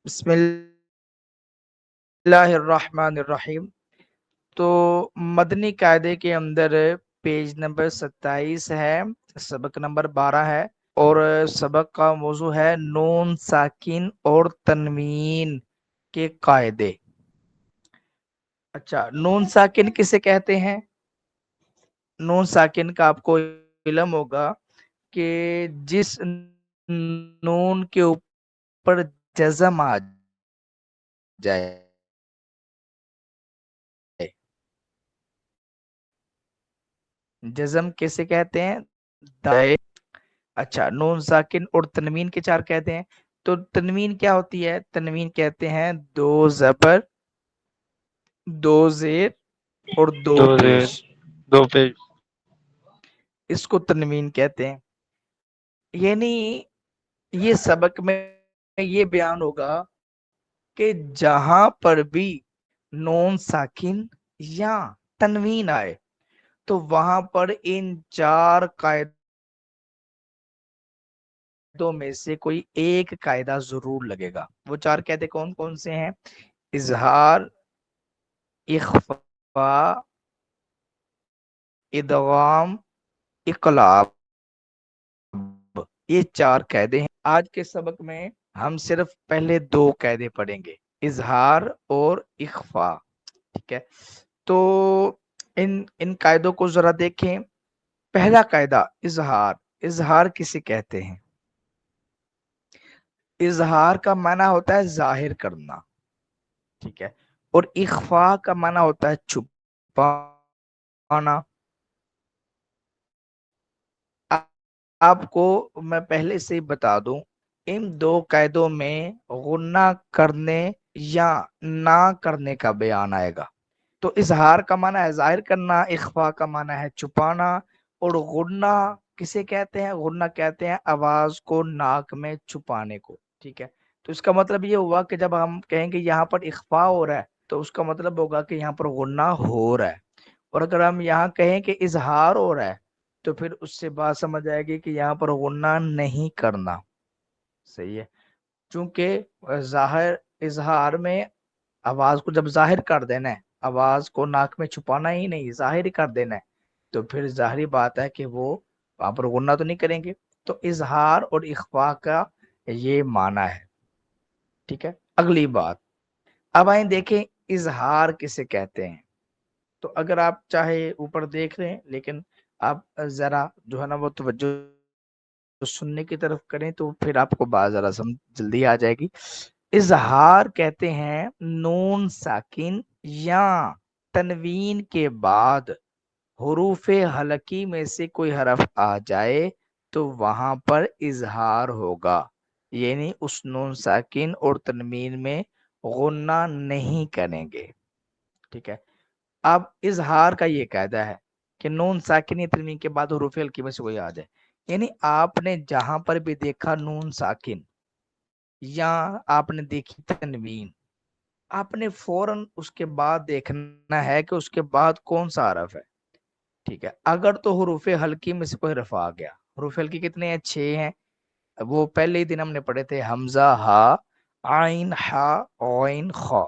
بسم اللہ الرحمن الرحیم۔ تو مدنی قاعدے کے اندر پیج نمبر 27 ہے، سبق نمبر 12 ہے، اور سبق کا موضوع ہے نون ساکن اور تنوین کے قاعدے۔ اچھا، نون ساکن کسے کہتے ہیں؟ نون ساکن کا آپ کو علم ہوگا کہ جس نون کے اوپر جزم آ جائے، جزم کیسے کہتے ہیں؟ دائے۔ اچھا، نون ساکن اور تنوین کے چار کہتے ہیں۔ تو تنوین کیا ہوتی ہے؟ تنوین کہتے ہیں دو زبر، دو زیر اور دو دو پیش، زیر دو پیج۔ اس کو تنوین کہتے ہیں۔ یعنی یہ سبق میں یہ بیان ہوگا کہ جہاں پر بھی نون ساکن یا تنوین آئے تو وہاں پر ان چار قاعدوں میں سے کوئی ایک قاعدہ ضرور لگے گا۔ وہ چار قاعدے کون کون سے ہیں؟ اظہار، اخفاء، ادغام، اقلاب، یہ چار قاعدے ہیں۔ آج کے سبق میں ہم صرف پہلے دو قاعدے پڑھیں گے، اظہار اور اخفاء، ٹھیک ہے؟ تو ان قاعدوں کو ذرا دیکھیں۔ پہلا قاعدہ اظہار۔ اظہار کسے کہتے ہیں؟ اظہار کا معنی ہوتا ہے ظاہر کرنا، ٹھیک ہے؟ اور اخفاء کا معنی ہوتا ہے چھپانا۔ آپ کو میں پہلے سے ہی بتا دوں، ان دو قاعدوں میں غنہ کرنے یا نہ کرنے کا بیان آئے گا۔ تو اظہار کا معنی ہے ظاہر کرنا، اخفاء کا معنی ہے چھپانا، اور غنہ کسے کہتے ہیں؟ غنہ کہتے ہیں آواز کو ناک میں چھپانے کو، ٹھیک ہے؟ تو اس کا مطلب یہ ہوا کہ جب ہم کہیں گے یہاں پر اخفاء ہو رہا ہے تو اس کا مطلب ہوگا کہ یہاں پر غنہ ہو رہا ہے، اور اگر ہم یہاں کہیں کہ اظہار ہو رہا ہے تو پھر اس سے بات سمجھ آئے گی کہ یہاں پر غنہ نہیں کرنا، صحیح ہے؟ چونکہ اظہار میں آواز کو جب ظاہر کر دینا ہے، آواز کو ناک میں چھپانا ہی نہیں، ظاہر کر دینا ہے، تو پھر ظاہری بات ہے کہ وہ وہاں پر غنہ تو نہیں کریں گے۔ تو اظہار اور اخفاء کا یہ معنی ہے، ٹھیک ہے؟ اگلی بات، اب آئیں دیکھیں اظہار کسے کہتے ہیں۔ تو اگر آپ چاہے اوپر دیکھ رہے ہیں لیکن آپ ذرا جو ہے نا وہ توجہ سننے کی طرف کریں تو پھر آپ کو بات ذرا جلدی آ جائے گی۔ اظہار کہتے ہیں نون ساکن یا تنوین کے بعد حروف حلقی میں سے کوئی حرف آ جائے تو وہاں پر اظہار ہوگا، یعنی اس نون ساکن اور تنوین میں غنہ نہیں کریں گے، ٹھیک ہے؟ اب اظہار کا یہ قاعدہ ہے کہ نون ساکن یا تنوین کے بعد حروف حلقی میں سے کوئی آ جائے، یعنی آپ نے جہاں پر بھی دیکھا نون ساکن یا آپ نے دیکھی تنوین، آپ نے فوراً اس کے بعد دیکھنا ہے کہ اس کے بعد کون سا حرف ہے، ٹھیک ہے؟ اگر تو حروف حلقی میں سے کوئی حرف آ گیا، حروف حلقی کتنے ہیں؟ 6 ہیں، وہ پہلے ہی دن ہم نے پڑھے تھے، حمزہ، ہا، عین، ہا، عین، خا۔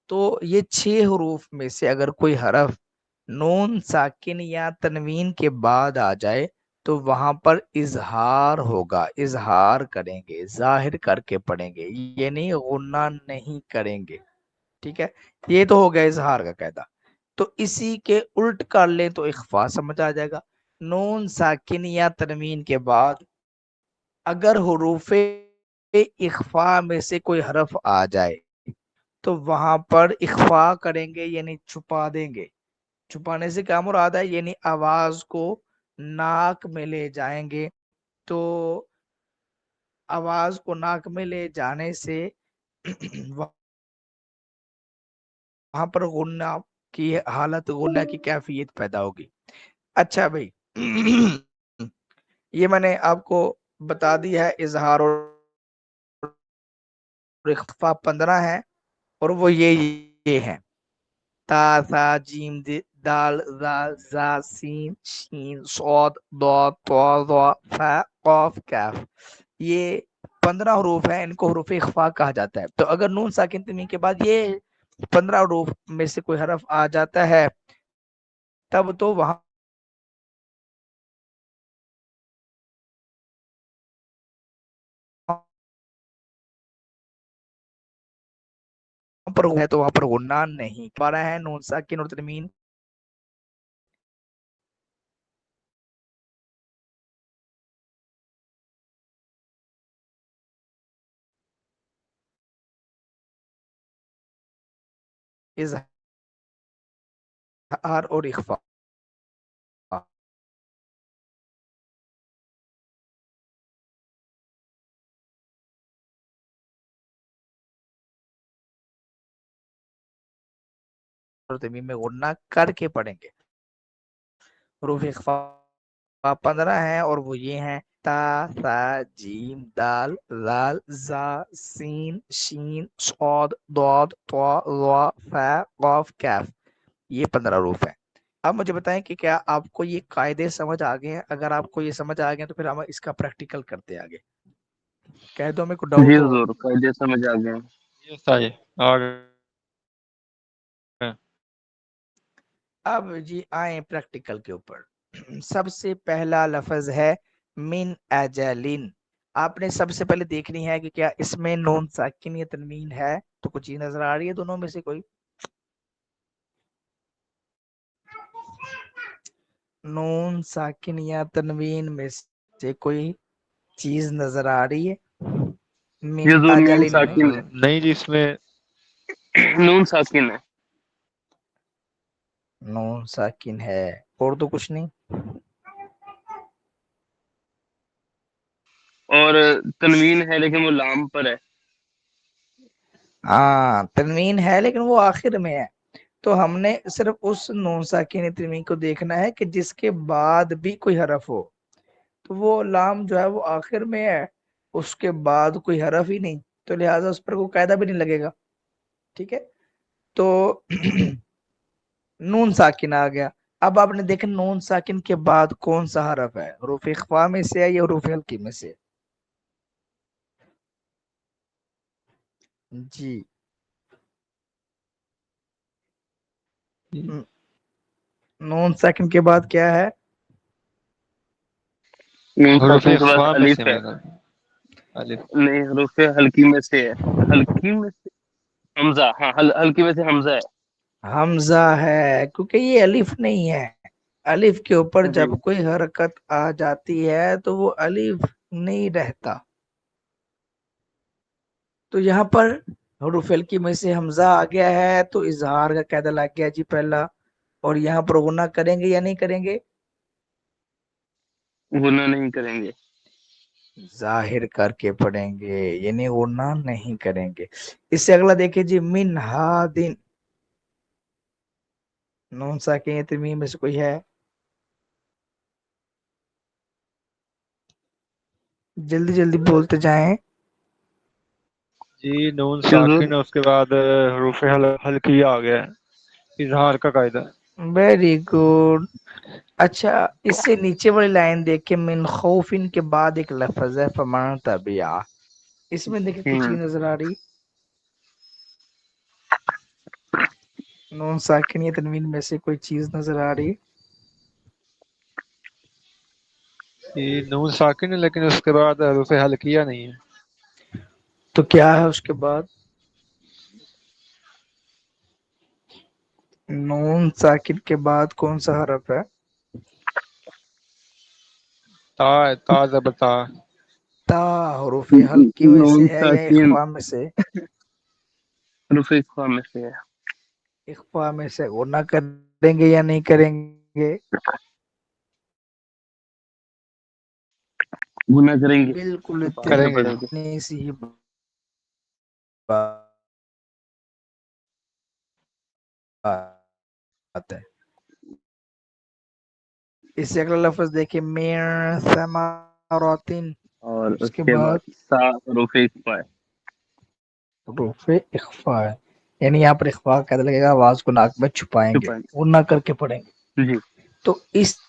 تو یہ 6 حروف میں سے اگر کوئی حرف نون ساکن یا تنوین کے بعد آ جائے تو وہاں پر اظہار ہوگا، اظہار کریں گے، ظاہر کر کے پڑھیں گے، یعنی غنہ نہیں کریں گے، ٹھیک ہے؟ یہ تو ہو گیا اظہار کا قاعدہ۔ تو اسی کے الٹ کر لیں تو اخفاء سمجھ آ جائے گا۔ نون ساکن یا تنوین کے بعد اگر حروف اخفاء میں سے کوئی حرف آ جائے تو وہاں پر اخفاء کریں گے، یعنی چھپا دیں گے۔ چھپانے سے کیا مراد ہے؟ یعنی آواز کو ناک میں لے جائیں گے، تو آواز کو ناک میں لے جانے سے وہاں پر غنہ کی حالت، غنہ کی کیفیت پیدا ہوگی۔ اچھا بھائی، یہ میں نے آپ کو بتا دیا ہے اظہار اور اخفاء 15 ہے، اور وہ یہ ہیں: تا، ثا، جیم، دال، زال، زا، سین، شین، صاد، ضاد، طا، ظا، فا، قاف، کاف۔ یہ 15 حروف ہیں، ان کو حروف اخفاء کہا جاتا ہے. تو اگر نون ساکن تنوین کے بعد یہ 15 حروف میں سے کوئی حرف آ جاتا ہے تب تو وہاں پر ہے تو وہاں پر غنہ نہیں پا رہا ہے. نون ساکن اور تنوین اظہار اور اخفاء. اور تنوین میں غنہ کر کے پڑھیں گے. حروف اخفاء 15 ہیں اور وہ یہ ہیں تا، ثا، جیم، دال، لال، زا، سین، شین، صاد، ضاد، طا، ظا، فا، قاف، کاف. یہ 15 حروف ہیں. اب مجھے بتائیں کہ کیا آپ کو یہ قاعدے سمجھ آ گئے ہیں؟ اگر آپ کو یہ سمجھ آ گئے تو پھر ہم اس کا پریکٹیکل کرتے آگے. قاعدوں میں کوئی جی ڈاؤٹ ہو؟ حضور قاعدے سمجھ آ گئے. یس آئے آگے. اب جی آئیں پریکٹیکل کے اوپر. سب سے پہلا لفظ ہے من اجلن. آپ نے سب سے پہلے دیکھنی ہے کہ کیا اس میں نون ساکن یا تنوین ہے. تو کچھ چیز نظر آ رہی ہے دونوں میں سے کوئی؟ نون ساکن یا تنوین میں سے کوئی چیز نظر آ رہی ہے من یہ حضور نون اجلن میں؟ ساکن ہے. نہیں جی اس میں نون ساکن ہے نون ساکن ہے اور تو کچھ نہیں. اور تنوین ہے لیکن وہ لام پر ہے. ہاں تنوین ہے لیکن وہ آخر میں ہے. تو ہم نے صرف اس نون ساکن تنوین کو دیکھنا ہے کہ جس کے بعد بھی کوئی حرف ہو. تو وہ لام جو ہے وہ آخر میں ہے، اس کے بعد کوئی حرف ہی نہیں، تو لہٰذا اس پر کوئی قاعدہ بھی نہیں لگے گا. ٹھیک ہے. تو نون ساکن آ گیا. اب آپ نے دیکھا نون ساکن کے بعد کون سا حرف ہے، حروف اخفاء میں سے ہے یا حروف ہلکی میں سے؟ جی نون ساکن کے بعد کیا ہے؟ نون حروف ساکن کے بعد اخفاء میں سے الف ہے. الف. نہیں حروف ہلکی میں سے ہے. ہلکی میں سے حمزہ. ہاں ہلکی میں سے حمزہ ہے. حمزہ ہے کیونکہ یہ الف نہیں ہے. الف کے اوپر جی جب کوئی حرکت آ جاتی ہے تو وہ الف نہیں رہتا. تو یہاں پر حروف ہلکی میں سے حمزہ آ گیا ہے تو اظہار کا قاعدہ لگ گیا جی پہلا. اور یہاں پر غنہ کریں گے یا نہیں کریں گے؟ گناہ نہیں کریں گے. ظاہر کر کے پڑھیں گے یعنی غنہ نہیں کریں گے. اس سے اگلا دیکھیں جی من ہادن. نون ساکن تنوین میں سے کوئی ہے؟ جلدی جلدی بولتے جائیں. جی نون کہ حضور ساکن اس کے بعد حروف ہلکی آ گیا ہے، اظہار کا قاعدہ. Very good. اچھا اس سے نیچے والی لائن دیکھ کے من خوفن کے بعد ایک لفظ ہے فمن تبعہ. اس میں دیکھیں کچھ چیز نظر آ رہی؟ نون ساکن یا تنوین میں سے کوئی چیز نظر آ رہی؟ جی نون ساکن ہے لیکن اس کے بعد حروف ہلکیہ نہیں ہے. تو کیا ہے اس کے بعد؟ نون ساکن کے بعد کون سا حرف ہے؟ تا ہے، تا زبر تا. تا حروف ہلکی میں نون سے ہے یا ساکن اخفاء میں سے؟ حروف اخفاء میں سے ہے. اخفاء میں سے. غنہ کریں گے یا نہیں کریں گے؟ گناہ کریں گے. بالکل چھپا کے کریں گے پڑھیں جی. گے. اتنی سی ہی بات ہے. اس سے اگلا لفظ دیکھیں من ثمراتن. اور اس اس کے کے بعد بعد سا حروف اخفاء ہے. حروف اخفاء ہے یعنی یہاں پر اخفاء کہنے لگے گا آواز کو ناک میں چھپائیں گے، چھپائیں غنہ کر کے پڑھیں گے. گے. جی تو اسی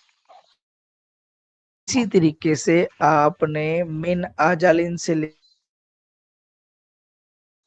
طریقے سے آپ نے من اجلن سے